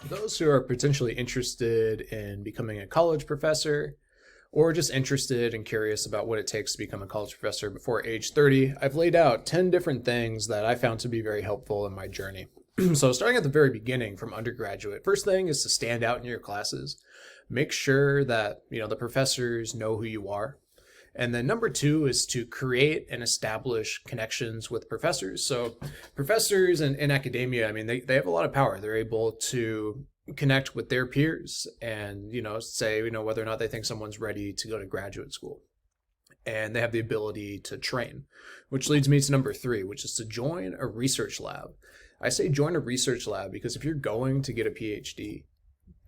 those who are potentially interested in becoming a college professor or just interested and curious about what it takes to become a college professor before age 30, I've laid out 10 different things that I found to be very helpful in my journey. So starting at the very beginning from undergraduate, first thing is to stand out in your classes. Make sure that, the professors know who you are. And then number two is to create and establish connections with professors. So professors in academia, they have a lot of power. They're able to connect with their peers and, say, whether or not they think someone's ready to go to graduate school. And they have the ability to train, which leads me to number three, which is to join a research lab. I say join a research lab because if you're going to get a PhD,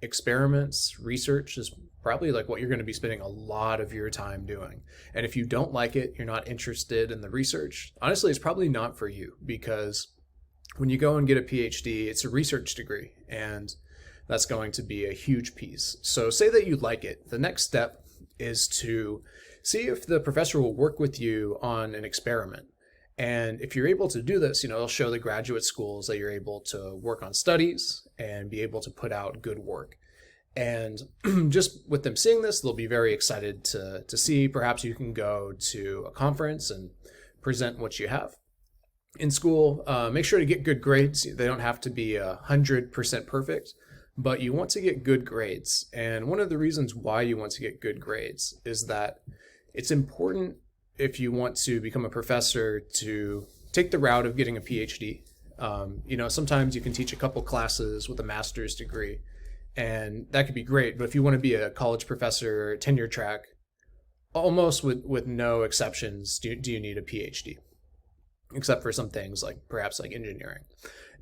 experiments, research is probably like what you're going to be spending a lot of your time doing. And if you don't like it, you're not interested in the research, honestly, it's probably not for you, because when you go and get a PhD, it's a research degree, and that's going to be a huge piece. So say that you like it. The next step is to see if the professor will work with you on an experiment. And if you're able to do this, it'll show the graduate schools that you're able to work on studies and be able to put out good work. And just with them seeing this, they'll be very excited to see. Perhaps you can go to a conference and present what you have. In school, make sure to get good grades. They don't have to be 100% perfect, but you want to get good grades. And one of the reasons why you want to get good grades is that it's important, if you want to become a professor, to take the route of getting a PhD. Sometimes you can teach a couple classes with a master's degree, and that could be great. But if you want to be a college professor, tenure track, almost with no exceptions, do you need a PhD, except for some things like perhaps like engineering.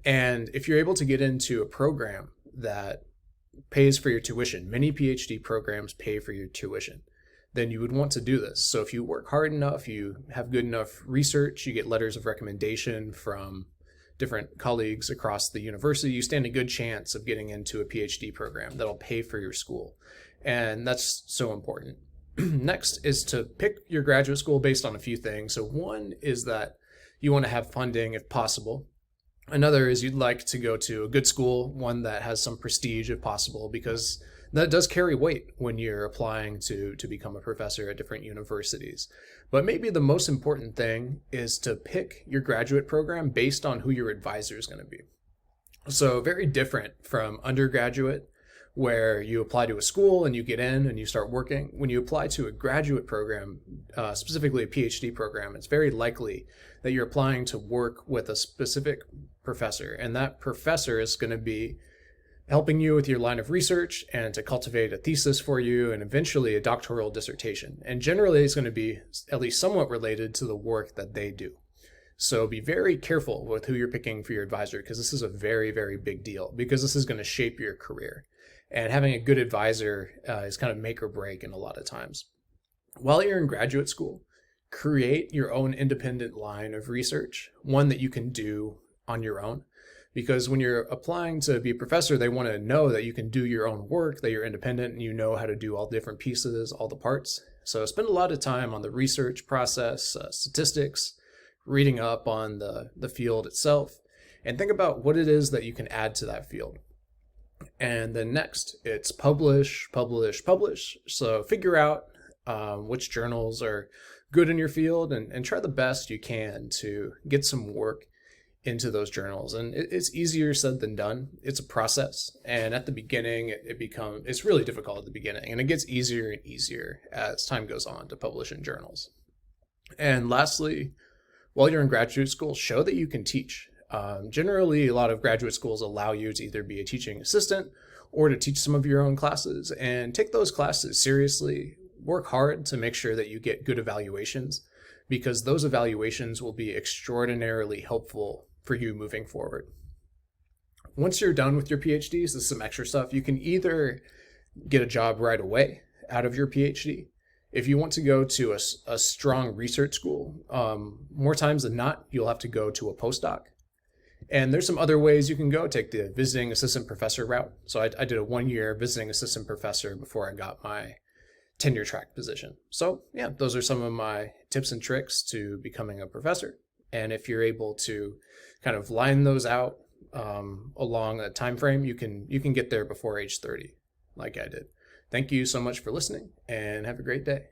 And if you're able to get into a program that pays for your tuition, many PhD programs pay for your tuition, then you would want to do this. So if you work hard enough, you have good enough research, you get letters of recommendation from different colleagues across the university, you stand a good chance of getting into a PhD program that'll pay for your school. And that's so important. Next is to pick your graduate school based on a few things. So one is that you want to have funding if possible. Another is you'd like to go to a good school, one that has some prestige if possible, because that does carry weight when you're applying to become a professor at different universities. But maybe the most important thing is to pick your graduate program based on who your advisor is going to be. So very different from undergraduate, where you apply to a school and you get in and you start working. When you apply to a graduate program, specifically a PhD program, it's very likely that you're applying to work with a specific professor, and that professor is going to be helping you with your line of research and to cultivate a thesis for you and eventually a doctoral dissertation. And generally it's going to be at least somewhat related to the work that they do. So be very careful with who you're picking for your advisor, because this is a very, very big deal, because this is going to shape your career. And having a good advisor is kind of make or break in a lot of times. While you're in graduate school, create your own independent line of research, one that you can do on your own. Because when you're applying to be a professor, they want to know that you can do your own work, that you're independent, and you know how to do all different pieces, all the parts. So spend a lot of time on the research process, statistics, reading up on the field itself, and think about what it is that you can add to that field. And then next, it's publish, publish, publish. So figure out which journals are good in your field and try the best you can to get some work into those journals. And it's easier said than done. It's a process. And at the beginning, it's really difficult at the beginning. And it gets easier and easier as time goes on to publish in journals. And lastly, while you're in graduate school, show that you can teach. Generally, a lot of graduate schools allow you to either be a teaching assistant or to teach some of your own classes, and take those classes seriously. Work hard to make sure that you get good evaluations, because those evaluations will be extraordinarily helpful for you moving forward. Once you're done with your PhDs, this is some extra stuff. You can either get a job right away out of your PhD. If you want to go to a strong research school, more times than not, you'll have to go to a postdoc. And there's some other ways you can go. Take the visiting assistant professor route. So I did a 1-year visiting assistant professor before I got my tenure track position. So yeah, those are some of my tips and tricks to becoming a professor. And if you're able to kind of line those out along a time frame, you can get there before age 30, like I did. Thank you so much for listening, and have a great day.